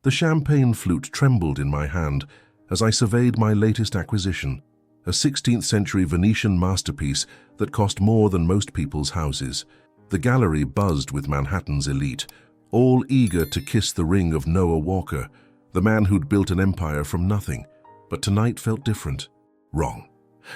The champagne flute trembled in my hand as I surveyed my latest acquisition, a 16th century Venetian masterpiece that cost more than most people's houses. The gallery buzzed with Manhattan's elite, all eager to kiss the ring of Noah Walker, the man who'd built an empire from nothing. But tonight felt different. Wrong.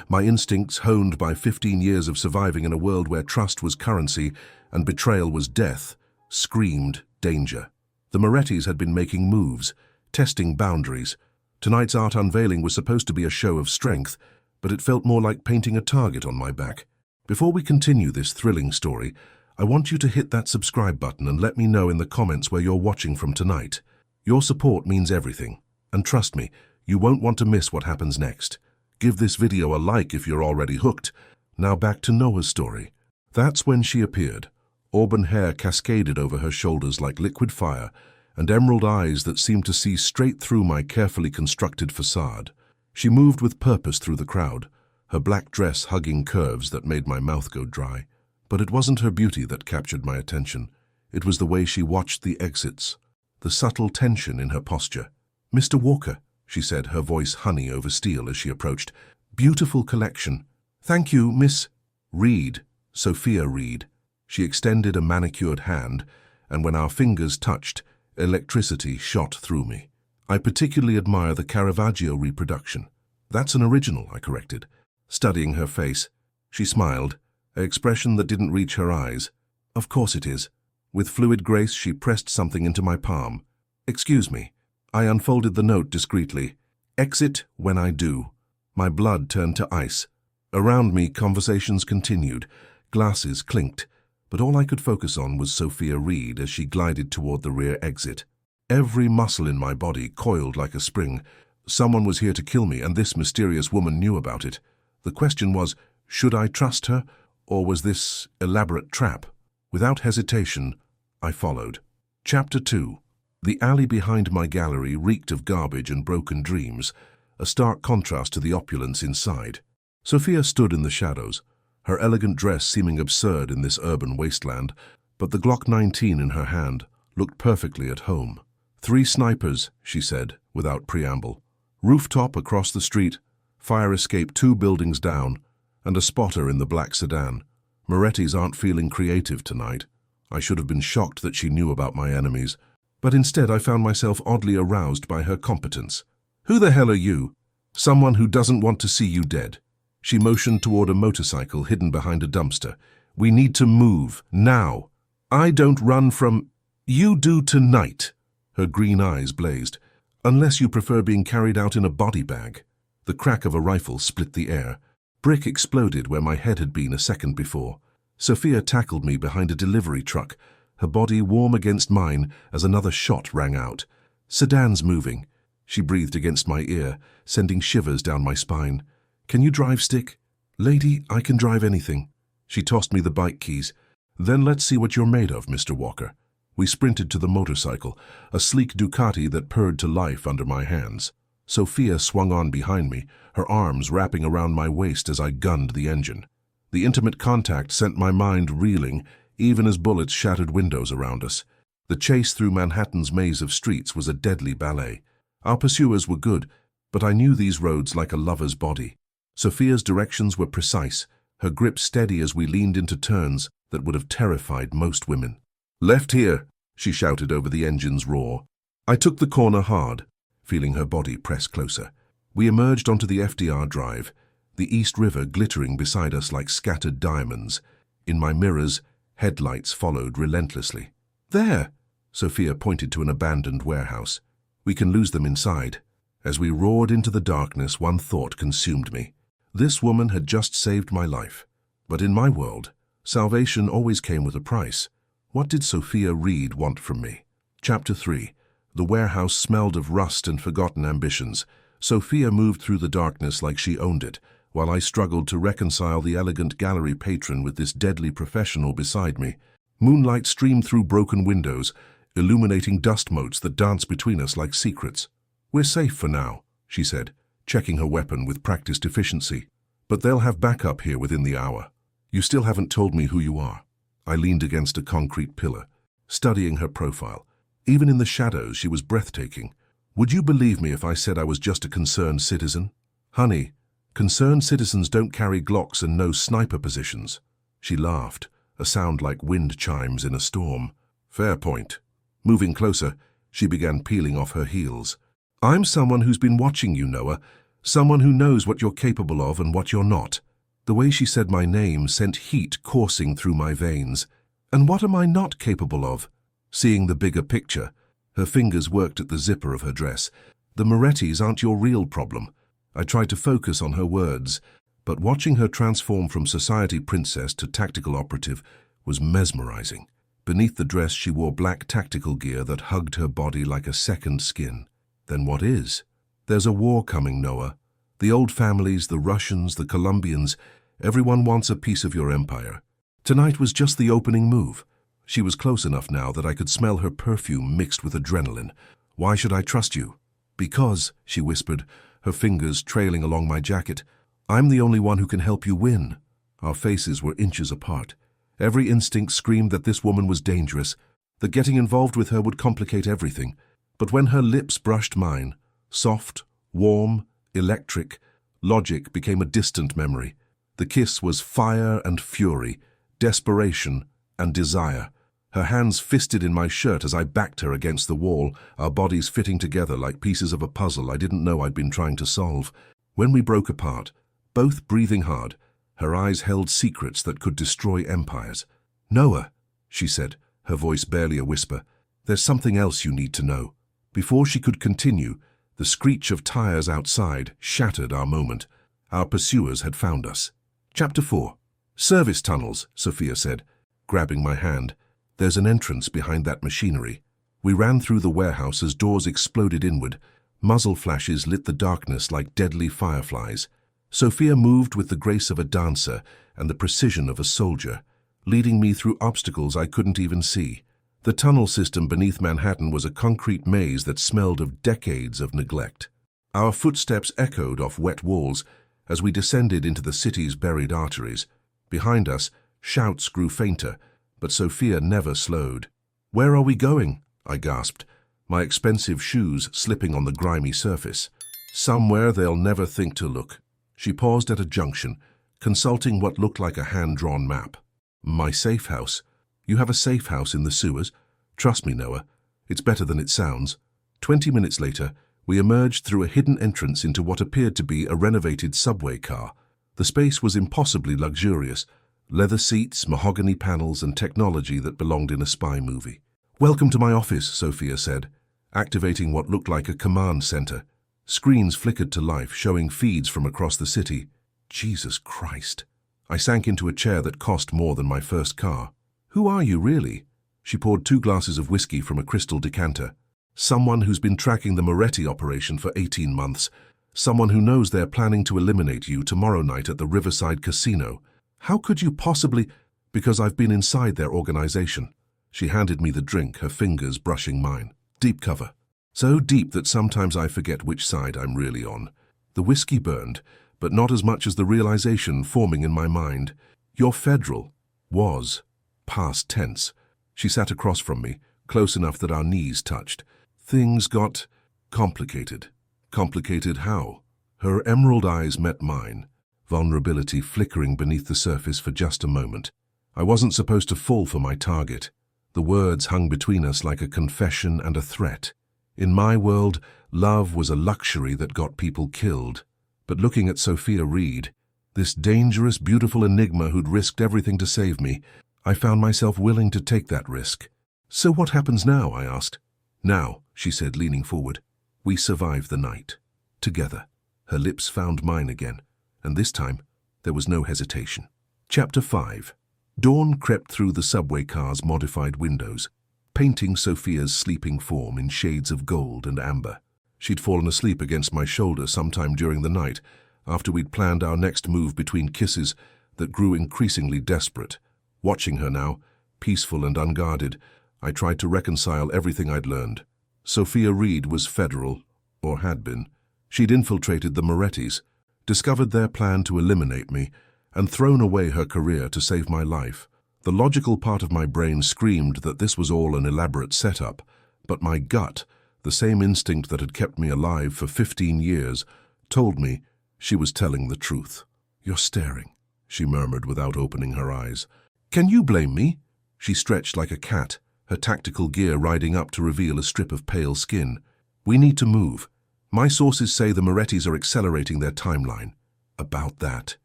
My instincts, honed by 15 years of surviving in a world where trust was currency and betrayal was death, screamed danger. The Morettis had been making moves, testing boundaries. Tonight's art unveiling was supposed to be a show of strength, but it felt more like painting a target on my back. Before we continue this thrilling story, I want you to hit that subscribe button and let me know in the comments where you're watching from tonight. Your support means everything, and trust me, you won't want to miss what happens next. Give this video a like if you're already hooked. Now back to Noah's story. That's when she appeared. Auburn hair cascaded over her shoulders like liquid fire, and emerald eyes that seemed to see straight through my carefully constructed facade. She moved with purpose through the crowd, her black dress hugging curves that made my mouth go dry. But it wasn't her beauty that captured my attention. It was the way she watched the exits, the subtle tension in her posture. "Mr. Walker," she said, her voice honey over steel as she approached. "Beautiful collection." "Thank you, Miss Reed." Sophia Reed. She extended a manicured hand, and when our fingers touched, electricity shot through me. "I particularly admire the Caravaggio reproduction." "That's an original," I corrected. Studying her face, she smiled, an expression that didn't reach her eyes. "Of course it is." With fluid grace, she pressed something into my palm. "Excuse me." I unfolded the note discreetly. "Exit when I do." My blood turned to ice. Around me, conversations continued. Glasses clinked, but all I could focus on was Sophia Reed as she glided toward the rear exit. Every muscle in my body coiled like a spring. Someone was here to kill me, and this mysterious woman knew about it. The question was, should I trust her, or was this elaborate trap? Without hesitation, I followed. Chapter 2. The alley behind my gallery reeked of garbage and broken dreams, a stark contrast to the opulence inside. Sophia stood in the shadows, her elegant dress seeming absurd in this urban wasteland, but the Glock 19 in her hand looked perfectly at home. "3 snipers," she said, without preamble. "Rooftop across the street, fire escape 2 buildings down, and a spotter in the black sedan. Morettis aren't feeling creative tonight." I should have been shocked that she knew about my enemies, but instead I found myself oddly aroused by her competence. "Who the hell are you?" "Someone who doesn't want to see you dead." She motioned toward a motorcycle hidden behind a dumpster. "We need to move, now." "I don't run from—" "You do tonight." Her green eyes blazed. "Unless you prefer being carried out in a body bag." The crack of a rifle split the air. Brick exploded where my head had been a second before. Sophia tackled me behind a delivery truck, her body warm against mine as another shot rang out. "Sedan's moving." She breathed against my ear, sending shivers down my spine. "Can you drive stick?" "Lady, I can drive anything." She tossed me the bike keys. "Then let's see what you're made of, Mr. Walker." We sprinted to the motorcycle, a sleek Ducati that purred to life under my hands. Sophia swung on behind me, her arms wrapping around my waist as I gunned the engine. The intimate contact sent my mind reeling, even as bullets shattered windows around us. The chase through Manhattan's maze of streets was a deadly ballet. Our pursuers were good, but I knew these roads like a lover's body. Sophia's directions were precise, her grip steady as we leaned into turns that would have terrified most women. "Left here," she shouted over the engine's roar. I took the corner hard, feeling her body press closer. We emerged onto the FDR drive, the East River glittering beside us like scattered diamonds. In my mirrors, headlights followed relentlessly. "There!" Sophia pointed to an abandoned warehouse. "We can lose them inside." As we roared into the darkness, one thought consumed me. This woman had just saved my life. But in my world, salvation always came with a price. What did Sophia Reed want from me? Chapter 3. The warehouse smelled of rust and forgotten ambitions. Sophia moved through the darkness like she owned it, while I struggled to reconcile the elegant gallery patron with this deadly professional beside me. Moonlight streamed through broken windows, illuminating dust motes that danced between us like secrets. "We're safe for now," she said, checking her weapon with practiced efficiency. "But they'll have backup here within the hour. You still haven't told me who you are." I leaned against a concrete pillar, studying her profile. Even in the shadows, she was breathtaking. Would you believe me if I said I was just a concerned citizen? Honey, concerned citizens don't carry Glocks and know sniper positions. She laughed, a sound like wind chimes in a storm. Fair point. Moving closer, she began peeling off her heels. I'm someone who's been watching you, Noah. Someone who knows what you're capable of and what you're not. The way she said my name sent heat coursing through my veins. And what am I not capable of? Seeing the bigger picture, her fingers worked at the zipper of her dress. The Morettis aren't your real problem. I tried to focus on her words, but watching her transform from society princess to tactical operative was mesmerizing. Beneath the dress, she wore black tactical gear that hugged her body like a second skin. Then what is? There's a war coming, Noah. The old families, the Russians, the Colombians, everyone wants a piece of your empire. Tonight was just the opening move. She was close enough now that I could smell her perfume mixed with adrenaline. Why should I trust you? Because, she whispered, her fingers trailing along my jacket, I'm the only one who can help you win. Our faces were inches apart. Every instinct screamed that this woman was dangerous, that getting involved with her would complicate everything. But when her lips brushed mine, soft, warm, electric, logic became a distant memory. The kiss was fire and fury, desperation and desire. Her hands fisted in my shirt as I backed her against the wall, our bodies fitting together like pieces of a puzzle I didn't know I'd been trying to solve. When we broke apart, both breathing hard, her eyes held secrets that could destroy empires. Noah, she said, her voice barely a whisper, there's something else you need to know. Before she could continue, the screech of tires outside shattered our moment. Our pursuers had found us. Chapter 4. Service tunnels, Sophia said, grabbing my hand. There's an entrance behind that machinery. We ran through the warehouse as doors exploded inward. Muzzle flashes lit the darkness like deadly fireflies. Sophia moved with the grace of a dancer and the precision of a soldier, leading me through obstacles I couldn't even see. The tunnel system beneath Manhattan was a concrete maze that smelled of decades of neglect. Our footsteps echoed off wet walls as we descended into the city's buried arteries. Behind us, shouts grew fainter, but Sophia never slowed. Where are we going? I gasped, my expensive shoes slipping on the grimy surface. Somewhere they'll never think to look. She paused at a junction, consulting what looked like a hand-drawn map. My safe house. You have a safe house in the sewers? Trust me, Noah. It's better than it sounds. 20 minutes later, we emerged through a hidden entrance into what appeared to be a renovated subway car. The space was impossibly luxurious. Leather seats, mahogany panels, and technology that belonged in a spy movie. Welcome to my office, Sophia said, activating what looked like a command center. Screens flickered to life, showing feeds from across the city. Jesus Christ. I sank into a chair that cost more than my first car. Who are you, really? She poured 2 glasses of whiskey from a crystal decanter. Someone who's been tracking the Moretti operation for 18 months. Someone who knows they're planning to eliminate you tomorrow night at the Riverside Casino. How could you possibly? Because I've been inside their organization. She handed me the drink, her fingers brushing mine. Deep cover. So deep that sometimes I forget which side I'm really on. The whiskey burned, but not as much as the realization forming in my mind. You're federal. Was. Past tense. She sat across from me, close enough that our knees touched. Things got complicated. Complicated how? Her emerald eyes met mine, vulnerability flickering beneath the surface for just a moment. I wasn't supposed to fall for my target. The words hung between us like a confession and a threat. In my world, love was a luxury that got people killed. But looking at Sophia Reed, this dangerous, beautiful enigma who'd risked everything to save me, I found myself willing to take that risk. So what happens now? I asked. Now, she said, leaning forward. We survive the night. Together. Her lips found mine again, and this time there was no hesitation. Chapter 5. Dawn crept through the subway car's modified windows, painting Sophia's sleeping form in shades of gold and amber. She'd fallen asleep against my shoulder sometime during the night, after we'd planned our next move between kisses that grew increasingly desperate. Watching her now, peaceful and unguarded, I tried to reconcile everything I'd learned. Sophia Reed was federal, or had been. She'd infiltrated the Morettis, discovered their plan to eliminate me, and thrown away her career to save my life. The logical part of my brain screamed that this was all an elaborate setup, But my gut, the same instinct that had kept me alive for 15 years, told me she was telling the truth. "You're staring," she murmured without opening her eyes. "Can you blame me?" She stretched like a cat, her tactical gear riding up to reveal a strip of pale skin. "We need to move. My sources say the Morettis are accelerating their timeline." "About that."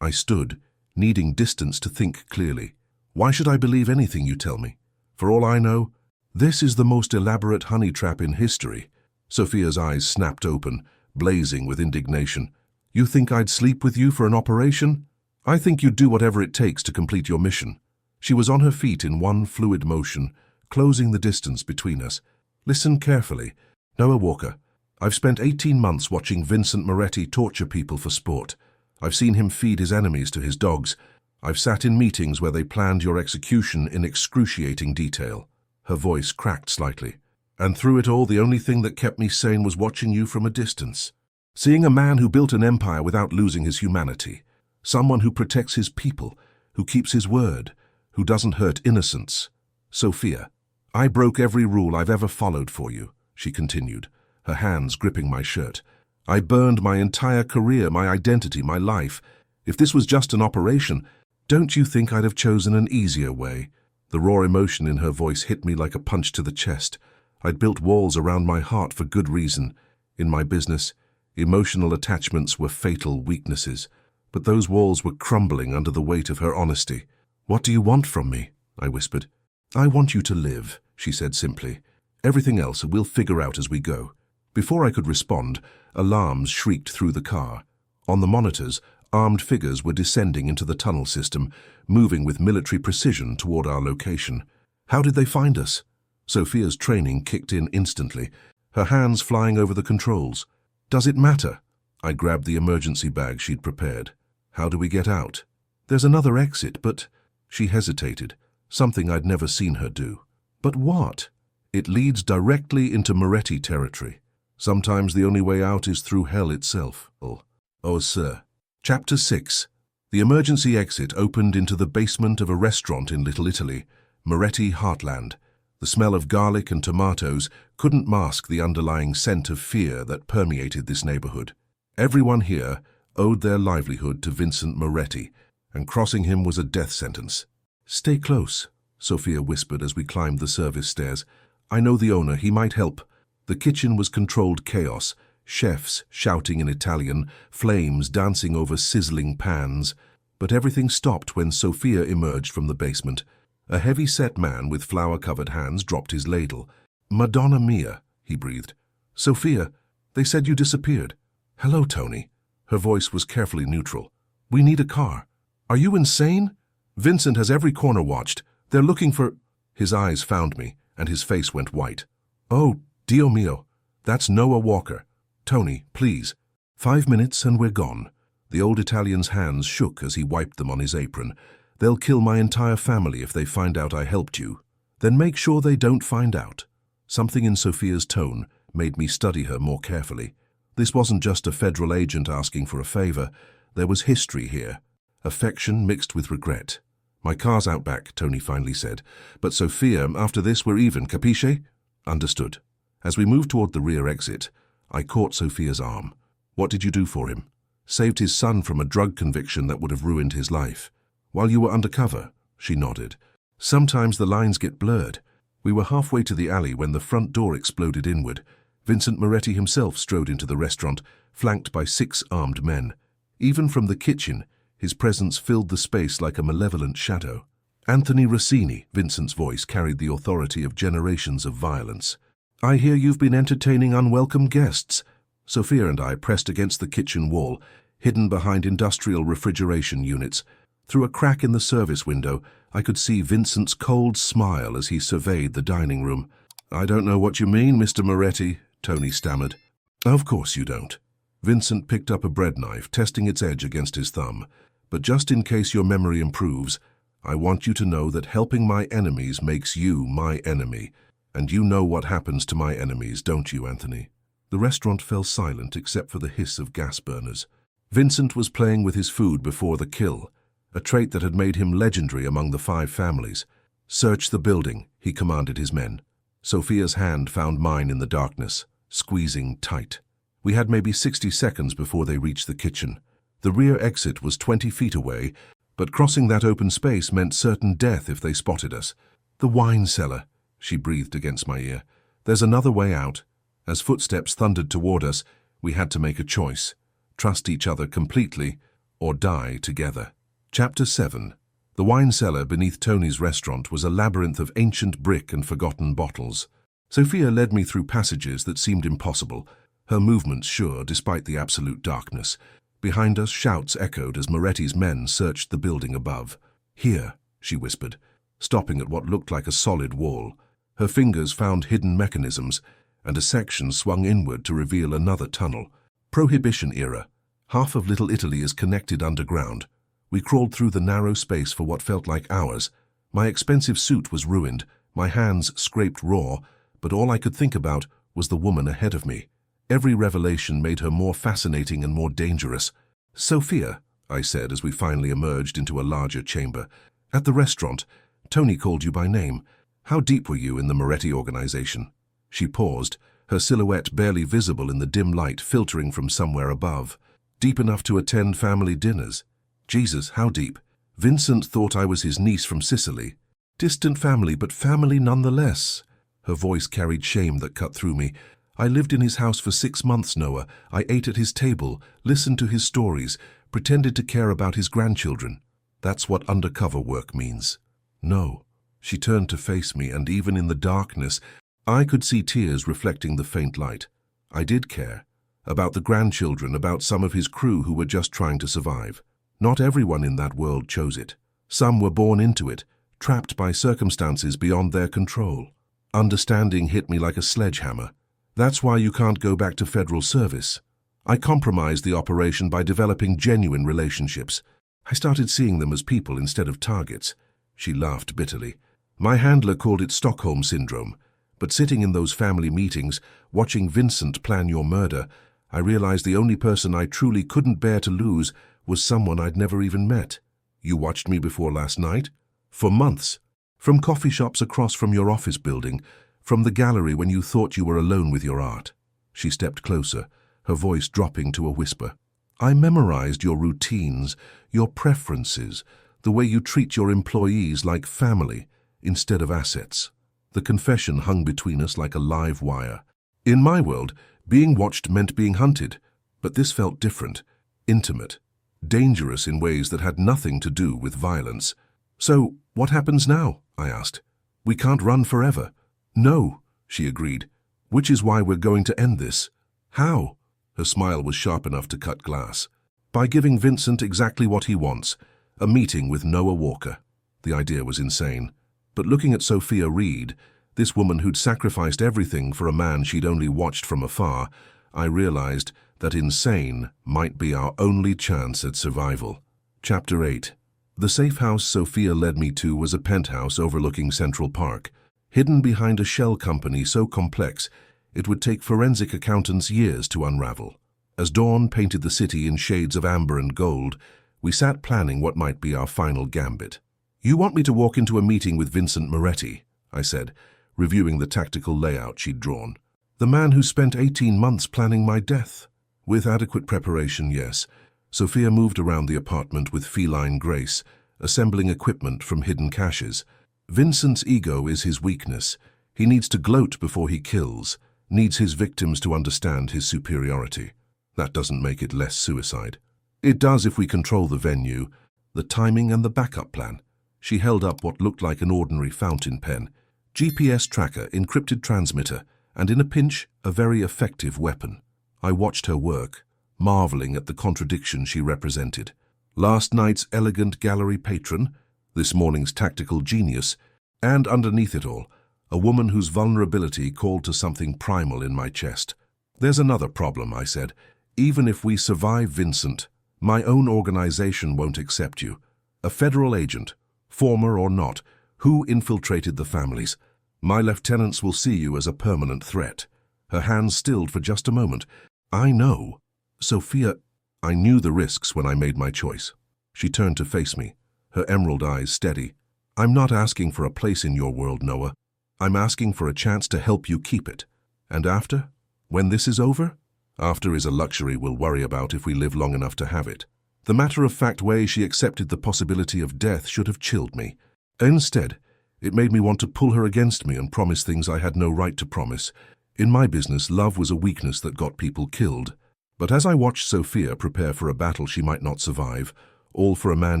I stood, needing distance to think clearly. "Why should I believe anything you tell me? For all I know, this is the most elaborate honey trap in history." Sophia's eyes snapped open, blazing with indignation. "You think I'd sleep with you for an operation? I think you'd do whatever it takes to complete your mission." She was on her feet in one fluid motion, closing the distance between us. "Listen carefully. Noah Walker, I've spent 18 months watching Vincent Moretti torture people for sport. I've seen him feed his enemies to his dogs. I've sat in meetings where they planned your execution in excruciating detail." Her voice cracked slightly. "And through it all, the only thing that kept me sane was watching you from a distance. Seeing a man who built an empire without losing his humanity. Someone who protects his people, who keeps his word, who doesn't hurt innocents. Sophia, I broke every rule I've ever followed for you," she continued, her hands gripping my shirt. "I burned my entire career, my identity, my life. If this was just an operation, don't you think I'd have chosen an easier way?" The raw emotion in her voice hit me like a punch to the chest. I'd built walls around my heart for good reason. In my business, emotional attachments were fatal weaknesses. But those walls were crumbling under the weight of her honesty. "What do you want from me?" I whispered. "I want you to live," she said simply. "Everything else we'll figure out as we go." Before I could respond, alarms shrieked through the car. On the monitors, armed figures were descending into the tunnel system, moving with military precision toward our location. How did they find us? Sophia's training kicked in instantly, her hands flying over the controls. "Does it matter?" I grabbed the emergency bag she'd prepared. "How do we get out?" "There's another exit, but—" She hesitated, something I'd never seen her do. "But what?" "It leads directly into Moretti territory. Sometimes the only way out is through hell itself." "Oh, sir." Chapter 6. The emergency exit opened into the basement of a restaurant in Little Italy, Moretti Heartland. The smell of garlic and tomatoes couldn't mask the underlying scent of fear that permeated this neighborhood. Everyone here owed their livelihood to Vincent Moretti, and crossing him was a death sentence. "Stay close," Sophia whispered as we climbed the service stairs. "I know the owner, he might help." The kitchen was controlled chaos, chefs shouting in Italian, flames dancing over sizzling pans. But everything stopped when Sophia emerged from the basement. A heavy-set man with flour-covered hands dropped his ladle. "Madonna mia," he breathed. "Sophia, they said you disappeared." "Hello, Tony." Her voice was carefully neutral. "We need a car." "Are you insane? Vincent has every corner watched. They're looking for—" His eyes found me, and his face went white. "Oh, Dio mio, that's Noah Walker. Tony, please." 5 minutes and we're gone. The old Italian's hands shook as he wiped them on his apron. "They'll kill my entire family if they find out I helped you." "Then make sure they don't find out." Something in Sophia's tone made me study her more carefully. This wasn't just a federal agent asking for a favor. There was history here. Affection mixed with regret. "My car's out back," Tony finally said. "But Sophia, after this we're even, capisce?" "Understood." As we moved toward the rear exit, I caught Sophia's arm. "What did you do for him?" "Saved his son from a drug conviction that would have ruined his life." "While you were undercover?" She nodded. "Sometimes the lines get blurred." We were halfway to the alley when the front door exploded inward. Vincent Moretti himself strode into the restaurant, flanked by 6 armed men. Even from the kitchen, his presence filled the space like a malevolent shadow. "Anthony Rossini," Vincent's voice carried the authority of generations of violence. "I hear you've been entertaining unwelcome guests." Sophia and I pressed against the kitchen wall, hidden behind industrial refrigeration units. Through a crack in the service window, I could see Vincent's cold smile as he surveyed the dining room. "I don't know what you mean, Mr. Moretti," Tony stammered. "Of course you don't." Vincent picked up a bread knife, testing its edge against his thumb. "But just in case your memory improves, I want you to know that helping my enemies makes you my enemy. And you know what happens to my enemies, don't you, Anthony?" The restaurant fell silent except for the hiss of gas burners. Vincent was playing with his food before the kill, a trait that had made him legendary among the 5 families. "Search the building," he commanded his men. Sophia's hand found mine in the darkness, squeezing tight. We had maybe 60 seconds before they reached the kitchen. The rear exit was 20 feet away, but crossing that open space meant certain death if they spotted us. "The wine cellar," she breathed against my ear. "There's another way out." As footsteps thundered toward us, we had to make a choice. Trust each other completely, or die together. Chapter 7. The wine cellar beneath Tony's restaurant was a labyrinth of ancient brick and forgotten bottles. Sophia led me through passages that seemed impossible, her movements sure despite the absolute darkness. Behind us, shouts echoed as Moretti's men searched the building above. "Here," she whispered, stopping at what looked like a solid wall. Her fingers found hidden mechanisms, and a section swung inward to reveal another tunnel. Prohibition era. Half of Little Italy is connected underground. We crawled through the narrow space for what felt like hours. My expensive suit was ruined, my hands scraped raw, but all I could think about was the woman ahead of me. Every revelation made her more fascinating and more dangerous. "Sophia," I said as we finally emerged into a larger chamber. "At the restaurant, Tony called you by name. How deep were you in the Moretti organization?" She paused, her silhouette barely visible in the dim light filtering from somewhere above. "Deep enough to attend family dinners." "Jesus, how deep?" "Vincent thought I was his niece from Sicily." "Distant family, but family nonetheless." Her voice carried shame that cut through me. "I lived in his house for 6 months, Noah. I ate at his table, listened to his stories, pretended to care about his grandchildren. That's what undercover work means." "No." She turned to face me, and even in the darkness, I could see tears reflecting the faint light. I did care. About the grandchildren, about some of his crew who were just trying to survive. Not everyone in that world chose it. Some were born into it, trapped by circumstances beyond their control. Understanding hit me like a sledgehammer. That's why you can't go back to federal service. I compromised the operation by developing genuine relationships. I started seeing them as people instead of targets. She laughed bitterly. My handler called it Stockholm Syndrome. But sitting in those family meetings, watching Vincent plan your murder, I realized the only person I truly couldn't bear to lose was someone I'd never even met. "You watched me before last night?" "For months. From coffee shops across from your office building, from the gallery when you thought you were alone with your art." She stepped closer, her voice dropping to a whisper. "I memorized your routines, your preferences, the way you treat your employees like family instead of assets." The confession hung between us like a live wire. In my world, being watched meant being hunted, but this felt different, intimate, dangerous in ways that had nothing to do with violence. "So, what happens now?" I asked. "We can't run forever." "No," she agreed, "which is why we're going to end this." "How?" Her smile was sharp enough to cut glass. "By giving Vincent exactly what he wants, a meeting with Noah Walker." The idea was insane. But looking at Sophia Reed, this woman who'd sacrificed everything for a man she'd only watched from afar, I realized that insane might be our only chance at survival. Chapter 8. The safe house Sophia led me to was a penthouse overlooking Central Park, hidden behind a shell company so complex it would take forensic accountants years to unravel. As dawn painted the city in shades of amber and gold, we sat planning what might be our final gambit. "You want me to walk into a meeting with Vincent Moretti," I said, reviewing the tactical layout she'd drawn. "The man who spent 18 months planning my death." With adequate preparation, yes. Sophia moved around the apartment with feline grace, assembling equipment from hidden caches. "Vincent's ego is his weakness. He needs to gloat before he kills, needs his victims to understand his superiority. That doesn't make it less suicide. It does if we control the venue, the timing and the backup plan." She held up what looked like an ordinary fountain pen. "GPS tracker, encrypted transmitter, and in a pinch, a very effective weapon." I watched her work, marveling at the contradiction she represented. Last night's elegant gallery patron, this morning's tactical genius, and underneath it all, a woman whose vulnerability called to something primal in my chest. "There's another problem," I said. "Even if we survive Vincent, my own organization won't accept you. A federal agent, former or not, who infiltrated the families. My lieutenants will see you as a permanent threat." Her hands stilled for just a moment. "I know." "Sophia, I knew the risks when I made my choice." She turned to face me, her emerald eyes steady. "I'm not asking for a place in your world, Noah. I'm asking for a chance to help you keep it. And after? When this is over? After is a luxury we'll worry about if we live long enough to have it. The matter-of-fact way she accepted the possibility of death should have chilled me. Instead, it made me want to pull her against me and promise things I had no right to promise. In my business, love was a weakness that got people killed. But as I watched Sophia prepare for a battle she might not survive, all for a man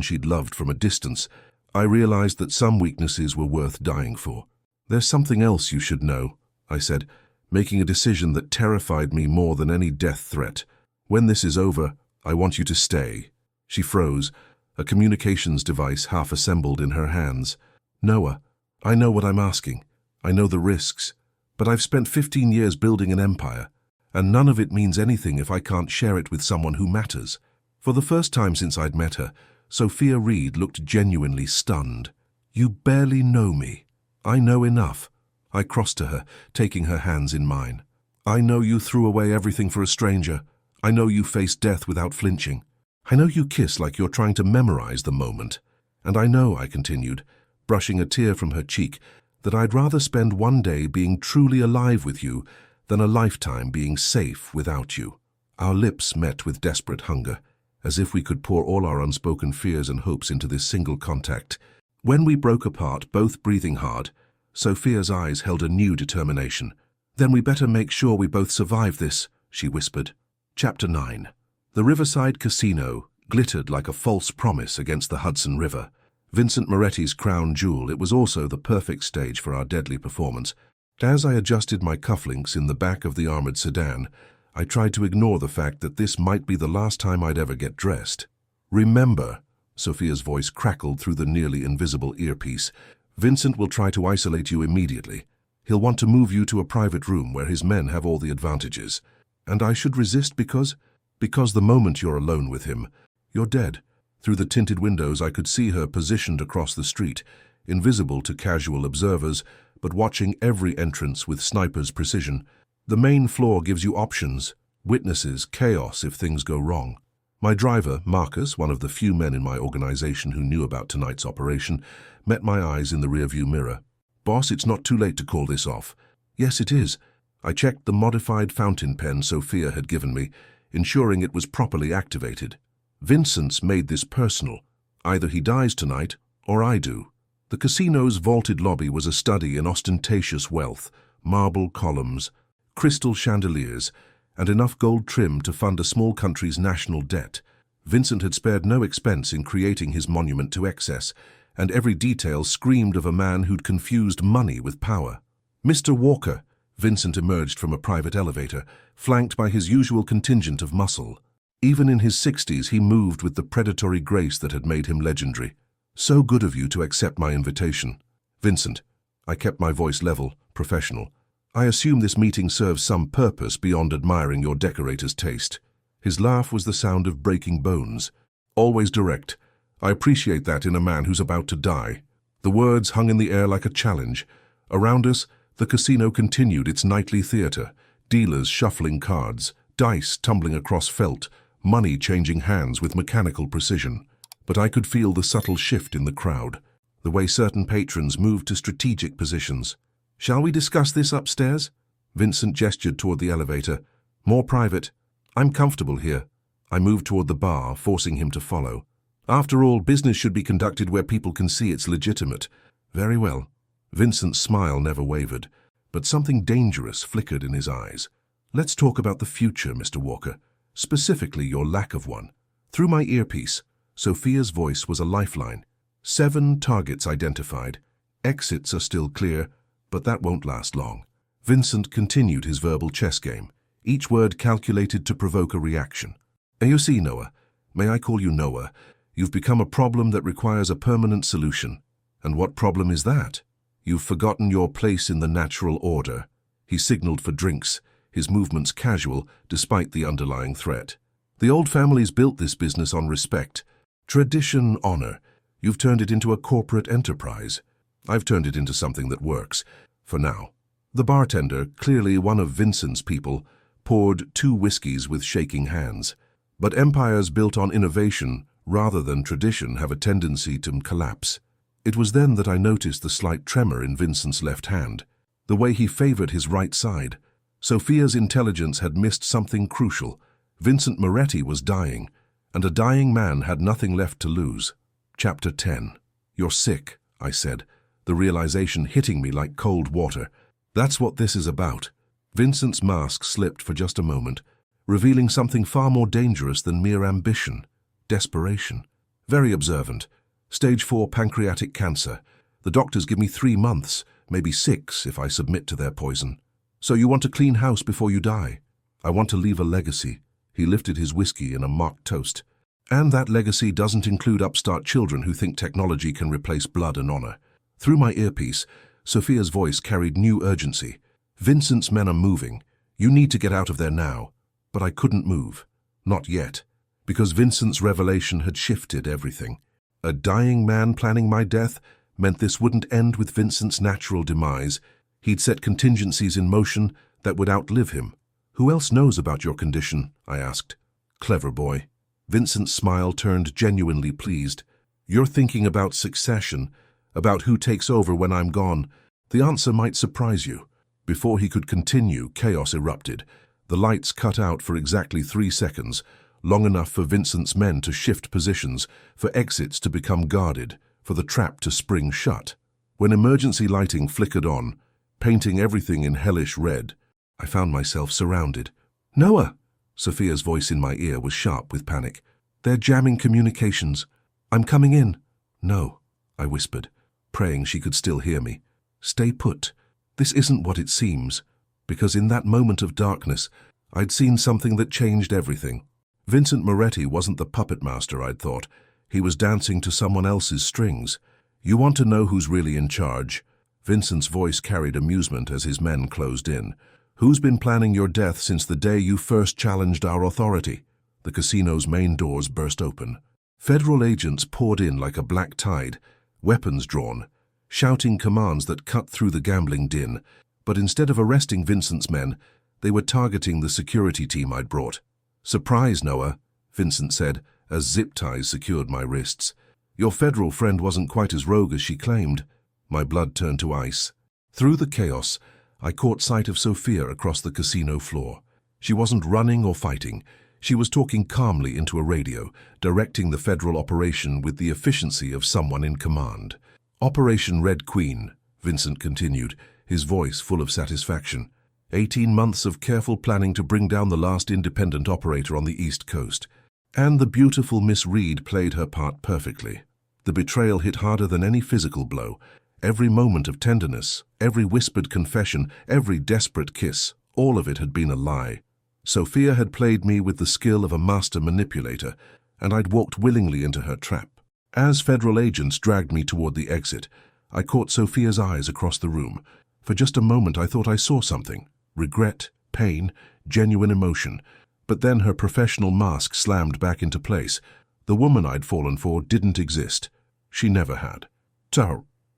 she'd loved from a distance, I realized that some weaknesses were worth dying for. There's something else you should know, I said, making a decision that terrified me more than any death threat. When this is over, I want you to stay. She froze, a communications device half assembled in her hands. Noah, I know what I'm asking. I know the risks. But I've spent 15 years building an empire, and none of it means anything if I can't share it with someone who matters. For the first time since I'd met her, Sophia Reed looked genuinely stunned. You barely know me. I know enough. I crossed to her, taking her hands in mine. I know you threw away everything for a stranger. I know you faced death without flinching. I know you kiss like you're trying to memorize the moment. And I know, I continued, brushing a tear from her cheek, that I'd rather spend one day being truly alive with you than a lifetime being safe without you. Our lips met with desperate hunger, as if we could pour all our unspoken fears and hopes into this single contact. When we broke apart, both breathing hard, Sophia's eyes held a new determination. Then we better make sure we both survive this, she whispered. Chapter 9. The Riverside Casino glittered like a false promise against the Hudson River. Vincent Moretti's crown jewel, it was also the perfect stage for our deadly performance. As I adjusted my cufflinks in the back of the armored sedan, I tried to ignore the fact that this might be the last time I'd ever get dressed. Remember, Sophia's voice crackled through the nearly invisible earpiece, Vincent will try to isolate you immediately. He'll want to move you to a private room where his men have all the advantages. And I should resist because the moment you're alone with him, you're dead. Through the tinted windows I could see her positioned across the street, invisible to casual observers, but watching every entrance with sniper's precision. The main floor gives you options, witnesses, chaos if things go wrong. My driver, Marcus, one of the few men in my organization who knew about tonight's operation, met my eyes in the rearview mirror. Boss, it's not too late to call this off. Yes, it is. I checked the modified fountain pen Sophia had given me, ensuring it was properly activated. Vincent's made this personal. Either he dies tonight, or I do. The casino's vaulted lobby was a study in ostentatious wealth, marble columns, crystal chandeliers, and enough gold trim to fund a small country's national debt. Vincent had spared no expense in creating his monument to excess, and every detail screamed of a man who'd confused money with power. Mr. Walker, Vincent emerged from a private elevator, flanked by his usual contingent of muscle. Even in his 60s, he moved with the predatory grace that had made him legendary. So good of you to accept my invitation. Vincent, I kept my voice level, professional. I assume this meeting serves some purpose beyond admiring your decorator's taste. His laugh was the sound of breaking bones. Always direct. I appreciate that in a man who's about to die. The words hung in the air like a challenge. Around us, the casino continued its nightly theater, dealers shuffling cards, dice tumbling across felt, money changing hands with mechanical precision. But I could feel the subtle shift in the crowd, the way certain patrons moved to strategic positions. Shall we discuss this upstairs? Vincent gestured toward the elevator. More private. I'm comfortable here. I moved toward the bar, forcing him to follow. After all, business should be conducted where people can see it's legitimate. Very well. Vincent's smile never wavered, but something dangerous flickered in his eyes. Let's talk about the future, Mr. Walker, specifically your lack of one. Through my earpiece, Sophia's voice was a lifeline. 7 targets identified. Exits are still clear, but that won't last long. Vincent continued his verbal chess game, each word calculated to provoke a reaction. You see, Noah, may I call you Noah, you've become a problem that requires a permanent solution. And what problem is that? You've forgotten your place in the natural order. He signaled for drinks, his movements casual despite the underlying threat. The old families built this business on respect, tradition, honor. You've turned it into a corporate enterprise. I've turned it into something that works, for now. The bartender, clearly one of Vincent's people, poured 2 whiskeys with shaking hands. But empires built on innovation rather than tradition have a tendency to collapse. It was then that I noticed the slight tremor in Vincent's left hand, the way he favored his right side. Sophia's intelligence had missed something crucial. Vincent Moretti was dying, and a dying man had nothing left to lose. Chapter 10. You're sick, I said, the realization hitting me like cold water. That's what this is about. Vincent's mask slipped for just a moment, revealing something far more dangerous than mere ambition. Desperation. Very observant. Stage 4 pancreatic cancer. The doctors give me 3 months, maybe 6 if I submit to their poison. So you want to clean house before you die? I want to leave a legacy. He lifted his whiskey in a mock toast. And that legacy doesn't include upstart children who think technology can replace blood and honor. Through my earpiece, Sophia's voice carried new urgency. Vincent's men are moving. You need to get out of there now. But I couldn't move. Not yet. Because Vincent's revelation had shifted everything. A dying man planning my death meant this wouldn't end with Vincent's natural demise. He'd set contingencies in motion that would outlive him. Who else knows about your condition? I asked. Clever boy. Vincent's smile turned genuinely pleased. You're thinking about succession, about who takes over when I'm gone. The answer might surprise you. Before he could continue, chaos erupted. The lights cut out for exactly 3 seconds, long enough for Vincent's men to shift positions, for exits to become guarded, for the trap to spring shut. When emergency lighting flickered on, painting everything in hellish red, I found myself surrounded. Noah! Sophia's voice in my ear was sharp with panic. They're jamming communications. I'm coming in. No, I whispered, praying she could still hear me. Stay put. This isn't what it seems. Because in that moment of darkness, I'd seen something that changed everything. Vincent Moretti wasn't the puppet master I'd thought. He was dancing to someone else's strings. You want to know who's really in charge? Vincent's voice carried amusement as his men closed in. Who's been planning your death since the day you first challenged our authority? The casino's main doors burst open. Federal agents poured in like a black tide, weapons drawn, shouting commands that cut through the gambling din. But instead of arresting Vincent's men, they were targeting the security team I'd brought. Surprise, Noah, Vincent said, as zip ties secured my wrists. Your federal friend wasn't quite as rogue as she claimed. My blood turned to ice. Through the chaos, I caught sight of Sophia across the casino floor. She wasn't running or fighting. She was talking calmly into a radio, directing the federal operation with the efficiency of someone in command. Operation Red Queen, Vincent continued, his voice full of satisfaction. 18 months of careful planning to bring down the last independent operator on the East Coast. And the beautiful Miss Reed played her part perfectly. The betrayal hit harder than any physical blow. Every moment of tenderness, every whispered confession, every desperate kiss, all of it had been a lie. Sophia had played me with the skill of a master manipulator, and I'd walked willingly into her trap. As federal agents dragged me toward the exit, I caught Sophia's eyes across the room. For just a moment I thought I saw something. Regret, pain, genuine emotion. But then her professional mask slammed back into place. The woman I'd fallen for didn't exist. She never had.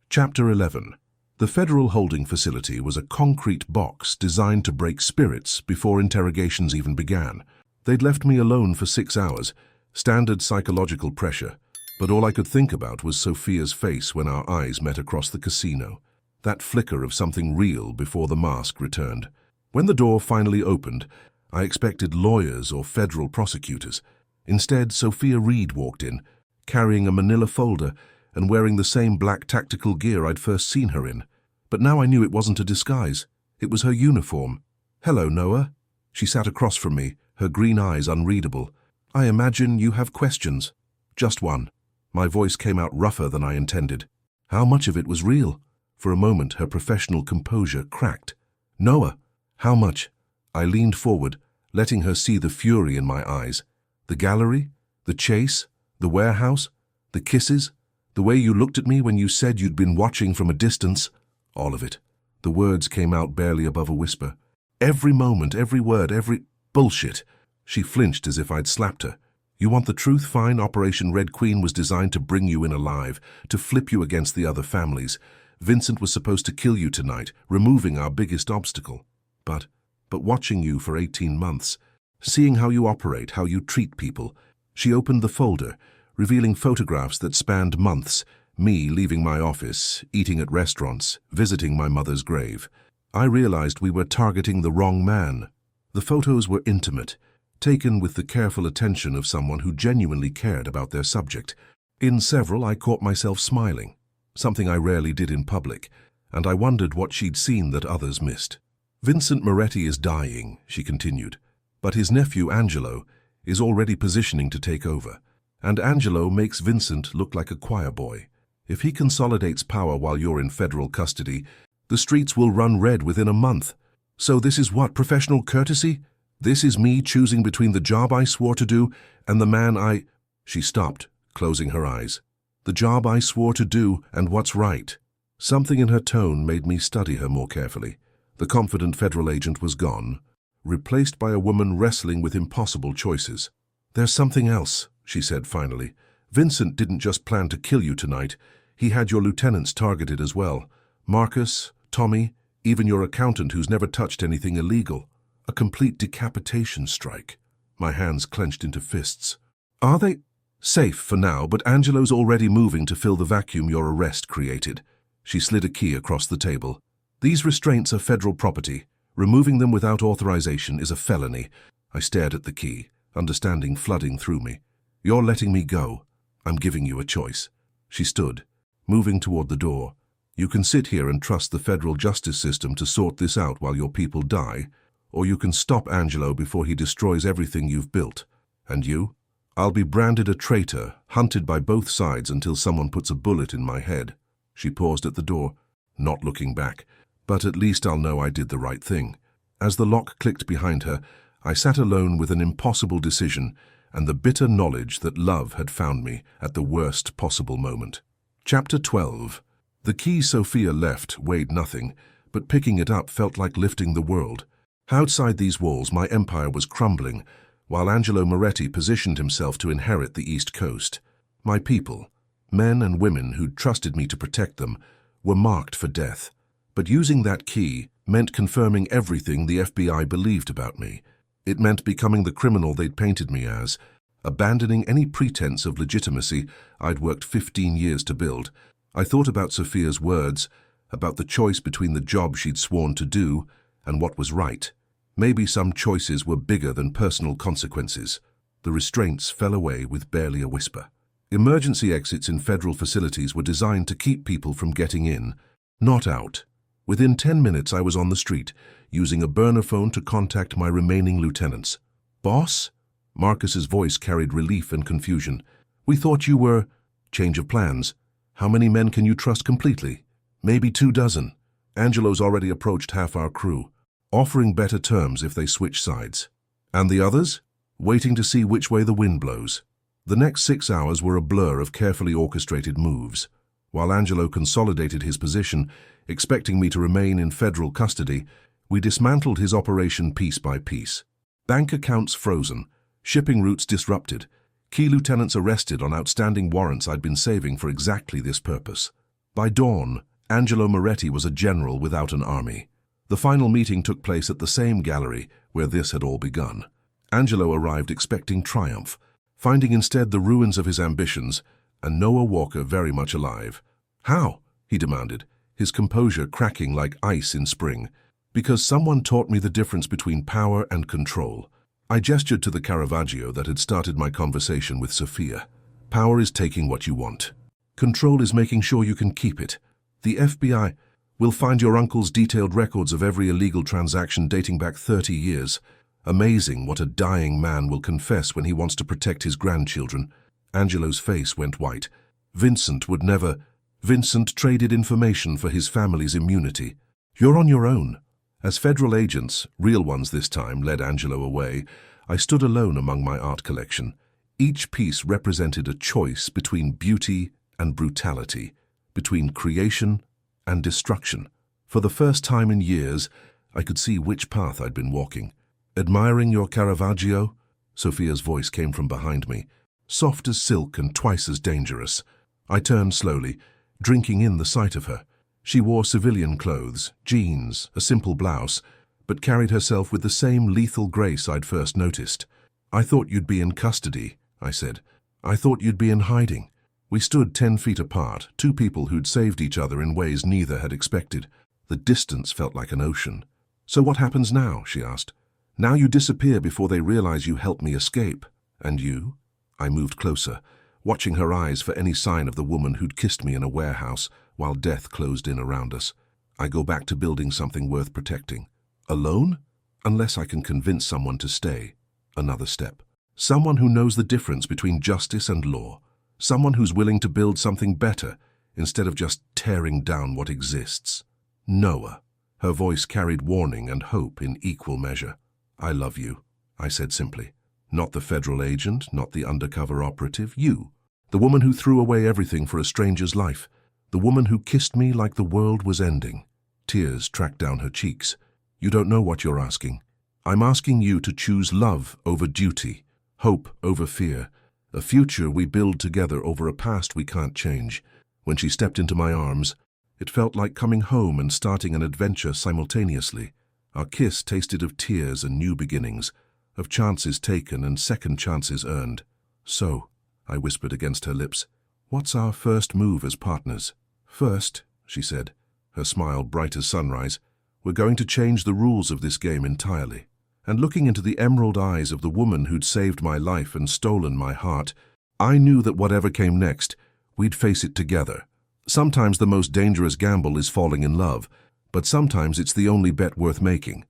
Chapter 11. The federal holding facility was a concrete box designed to break spirits before interrogations even began. They'd left me alone for 6 hours, standard psychological pressure, but all I could think about was Sophia's face when our eyes met across the casino. That flicker of something real before the mask returned. When the door finally opened, I expected lawyers or federal prosecutors. Instead, Sophia Reed walked in, carrying a manila folder and wearing the same black tactical gear I'd first seen her in. But now I knew it wasn't a disguise. It was her uniform. Hello, Noah. She sat across from me, her green eyes unreadable. I imagine you have questions. Just one. My voice came out rougher than I intended. How much of it was real? For a moment, her professional composure cracked. Noah, how much? I leaned forward, letting her see the fury in my eyes. The gallery? The chase? The warehouse? The kisses? The way you looked at me when you said you'd been watching from a distance? All of it. The words came out barely above a whisper. Every moment, every word, every... Bullshit. She flinched as if I'd slapped her. You want the truth? Fine. Operation Red Queen was designed to bring you in alive, to flip you against the other families. Vincent was supposed to kill you tonight, removing our biggest obstacle. But watching you for 18 months, seeing how you operate, how you treat people. She opened the folder, revealing photographs that spanned months, Me leaving my office, eating at restaurants, visiting my mother's grave. I realized we were targeting the wrong man. The photos were intimate, taken with the careful attention of someone who genuinely cared about their subject. In several, I caught myself smiling, something I rarely did in public, and I wondered what she'd seen that others missed. Vincent Moretti is dying, she continued, but his nephew Angelo is already positioning to take over, and Angelo makes Vincent look like a choir boy. If he consolidates power while you're in federal custody, the streets will run red within a month. So this is what, professional courtesy? This is me choosing between the job I swore to do and the man I... She stopped, closing her eyes. The job I swore to do and what's right. Something in her tone made me study her more carefully. The confident federal agent was gone, replaced by a woman wrestling with impossible choices. There's something else, she said finally. Vincent didn't just plan to kill you tonight. He had your lieutenants targeted as well. Marcus, Tommy, even your accountant who's never touched anything illegal. A complete decapitation strike. My hands clenched into fists. Are they safe for now, but Angelo's already moving to fill the vacuum your arrest created. She slid a key across the table. These restraints are federal property. Removing them without authorization is a felony. I stared at the key, understanding flooding through me. You're letting me go. I'm giving you a choice. She stood, moving toward the door. You can sit here and trust the federal justice system to sort this out while your people die, or you can stop Angelo before he destroys everything you've built. And you? I'll be branded a traitor, hunted by both sides until someone puts a bullet in my head. She paused at the door, not looking back, but at least I'll know I did the right thing. As the lock clicked behind her, I sat alone with an impossible decision and the bitter knowledge that love had found me at the worst possible moment. Chapter 12. The key Sophia left weighed nothing, but picking it up felt like lifting the world. Outside these walls, my empire was crumbling, while Angelo Moretti positioned himself to inherit the East Coast. My people, men and women who'd trusted me to protect them, were marked for death. But using that key meant confirming everything the FBI believed about me. It meant becoming the criminal they'd painted me as, abandoning any pretense of legitimacy I'd worked 15 years to build. I thought about Sophia's words, about the choice between the job she'd sworn to do and what was right. Maybe some choices were bigger than personal consequences. The restraints fell away with barely a whisper. Emergency exits in federal facilities were designed to keep people from getting in, not out. Within 10 minutes I was on the street, using a burner phone to contact my remaining lieutenants. Boss? Marcus's voice carried relief and confusion. We thought you were... Change of plans. How many men can you trust completely? Maybe 24. Angelo's already approached half our crew, offering better terms if they switch sides. And the others? Waiting to see which way the wind blows. The next 6 hours were a blur of carefully orchestrated moves. While Angelo consolidated his position, expecting me to remain in federal custody, we dismantled his operation piece by piece. Bank accounts frozen, shipping routes disrupted, key lieutenants arrested on outstanding warrants I'd been saving for exactly this purpose. By dawn, Angelo Moretti was a general without an army. The final meeting took place at the same gallery where this had all begun. Angelo arrived expecting triumph, finding instead the ruins of his ambitions, and Noah Walker very much alive. How? He demanded, his composure cracking like ice in spring. Because someone taught me the difference between power and control. I gestured to the Caravaggio that had started my conversation with Sophia. Power is taking what you want. Control is making sure you can keep it. The FBI will find your uncle's detailed records of every illegal transaction dating back 30 years. Amazing what a dying man will confess when he wants to protect his grandchildren. Angelo's face went white. Vincent would never... Vincent traded information for his family's immunity. You're on your own. As federal agents, real ones this time, led Angelo away, I stood alone among my art collection. Each piece represented a choice between beauty and brutality, between creation and destruction. For the first time in years, I could see which path I'd been walking. Admiring your Caravaggio? Sophia's voice came from behind me, soft as silk and twice as dangerous. I turned slowly, drinking in the sight of her. She wore civilian clothes, jeans, a simple blouse, but carried herself with the same lethal grace I'd first noticed. I thought you'd be in custody, I said. I thought you'd be in hiding. We stood 10 feet apart, two people who'd saved each other in ways neither had expected. The distance felt like an ocean. "So what happens now?" she asked. "Now you disappear before they realize you helped me escape. And you?" I moved closer, watching her eyes for any sign of the woman who'd kissed me in a warehouse while death closed in around us. "I go back to building something worth protecting. Alone? Unless I can convince someone to stay." Another step. Someone who knows the difference between justice and law. Someone who's willing to build something better instead of just tearing down what exists. "Noah." Her voice carried warning and hope in equal measure. "I love you," I said simply. "Not the federal agent, not the undercover operative, you. The woman who threw away everything for a stranger's life. The woman who kissed me like the world was ending." Tears tracked down her cheeks. "You don't know what you're asking. I'm asking you to choose love over duty, hope over fear, a future we build together over a past we can't change." When she stepped into my arms, it felt like coming home and starting an adventure simultaneously. Our kiss tasted of tears and new beginnings, of chances taken and second chances earned. "So," I whispered against her lips, "what's our first move as partners?" "First," she said, her smile bright as sunrise, "we're going to change the rules of this game entirely." And looking into the emerald eyes of the woman who'd saved my life and stolen my heart, I knew that whatever came next, we'd face it together. Sometimes the most dangerous gamble is falling in love, but sometimes it's the only bet worth making.